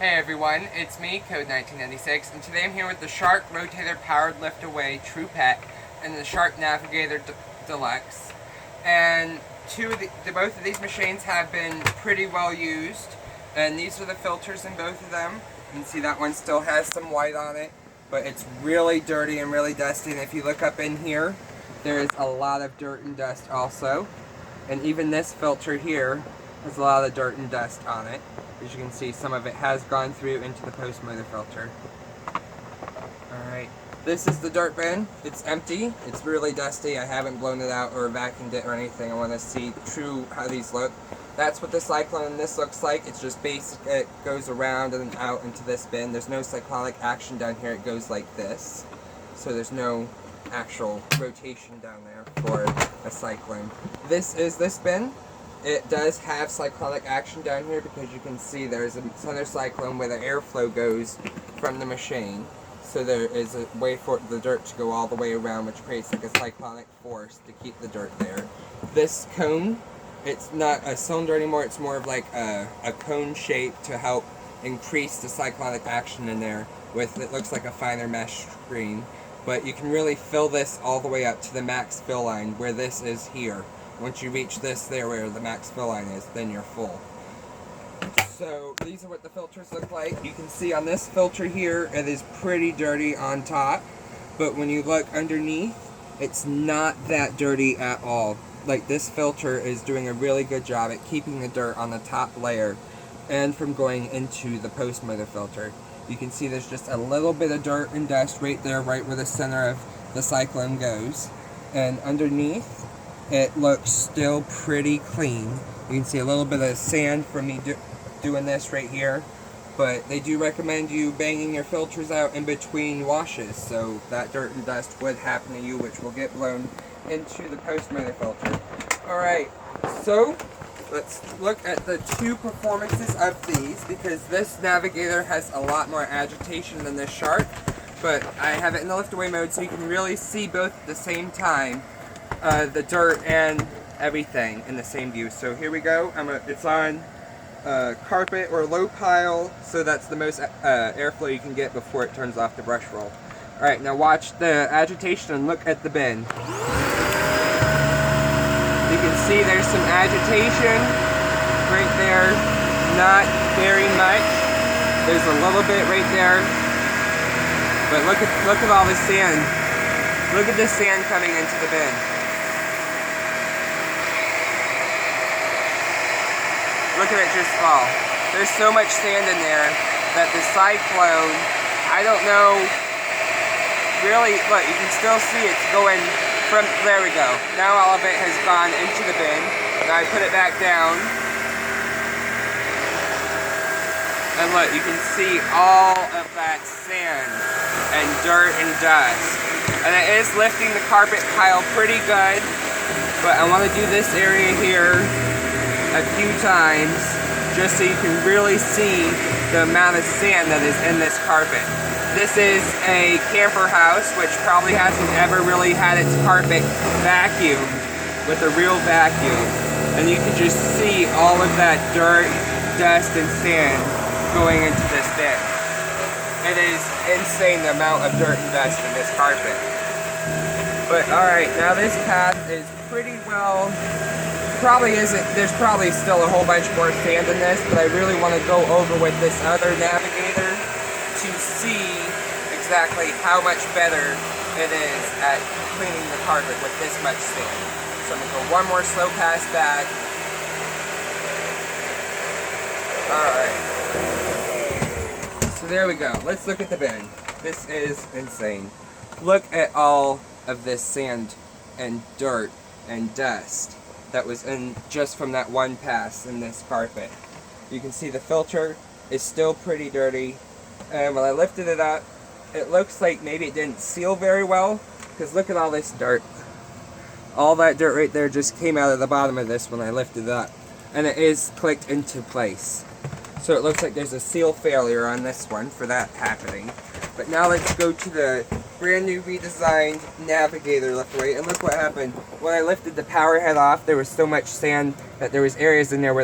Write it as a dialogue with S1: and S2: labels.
S1: Hey everyone, it's me, Code 1996, and today I'm here with the Shark Rotator Powered Lift Away True Pet and the Shark Navigator Deluxe. And both of these machines have been pretty well used, and these are the filters in both of them. You can see that one still has some white on it, but it's really dirty and really dusty, and if you look up in here, there's a lot of dirt and dust also. And even this filter here has a lot of dirt and dust on it. As you can see, some of it has gone through into the post-motor filter. Alright, this is the dirt bin. It's empty. It's really dusty. I haven't blown it out or vacuumed it or anything. I want to see how these look. That's what the cyclone in this looks like. It's just basic. It goes around and out into this bin. There's no cyclonic action down here. It goes like this. So there's no actual rotation down there for a cyclone. This is this bin. It does have cyclonic action down here because you can see there's a center cyclone where the airflow goes from the machine. So there is a way for the dirt to go all the way around, which creates like a cyclonic force to keep the dirt there. This cone, it's not a cylinder anymore, it's more of like a cone shape to help increase the cyclonic action in there with, it looks like a finer mesh screen. But you can really fill this all the way up to the max fill line where this is here. Once you reach this there where the max fill line is, then you're full. So these are what the filters look like. You can see on this filter here, it is pretty dirty on top, but when you look underneath, it's not that dirty at all. Like, this filter is doing a really good job at keeping the dirt on the top layer and from going into the post-motor filter. You can see there's just a little bit of dirt and dust right there, right where the center of the cyclone goes. And underneath, it looks still pretty clean. You can see a little bit of sand from me doing this right here. But they do recommend you banging your filters out in between washes, so that dirt and dust would happen to you, which will get blown into the post-motor filter. Alright, so let's look at the two performances of these, because this Navigator has a lot more agitation than this Shark, but I have it in the lift away mode so you can really see both at the same time. The dirt and everything in the same view. So here we go. It's on carpet or low pile, so that's the most airflow you can get before it turns off the brush roll. Alright, now watch the agitation and look at the bin. You can see there's some agitation right there. Not very much. There's a little bit right there. But look at all the sand. Look at the sand coming into the bin. Look at it just fall. There's so much sand in there that the cyclone, I don't know, really, look, you can still see it's going from, there we go. Now all of it has gone into the bin. Now I put it back down. And look, you can see all of that sand and dirt and dust. And it is lifting the carpet pile pretty good, but I want to do this area here a few times just so you can really see the amount of sand that is in this carpet. This is a camper house which probably hasn't ever really had its carpet vacuumed with a real vacuum, and you can just see all of that dirt, dust, and sand going into this bin. It is insane the amount of dirt and dust in this carpet. But alright, now this path is pretty well, there's probably still a whole bunch more sand in this, but I really want to go over with this other Navigator to see exactly how much better it is at cleaning the carpet with this much sand. So I'm going to go one more slow pass back. Alright. So there we go. Let's look at the bin. This is insane. Look at all of this sand and dirt and dust that was in just from that one pass in this carpet. You can see the filter is still pretty dirty, and when I lifted it up, it looks like maybe it didn't seal very well, because look at all this dirt. All that dirt right there just came out of the bottom of this when I lifted it up, and it is clicked into place. So it looks like there's a seal failure on this one for that happening. But now let's go to the brand new redesigned Navigator lift away, and look what happened. When I lifted the power head off, there was so much sand that there was areas in there where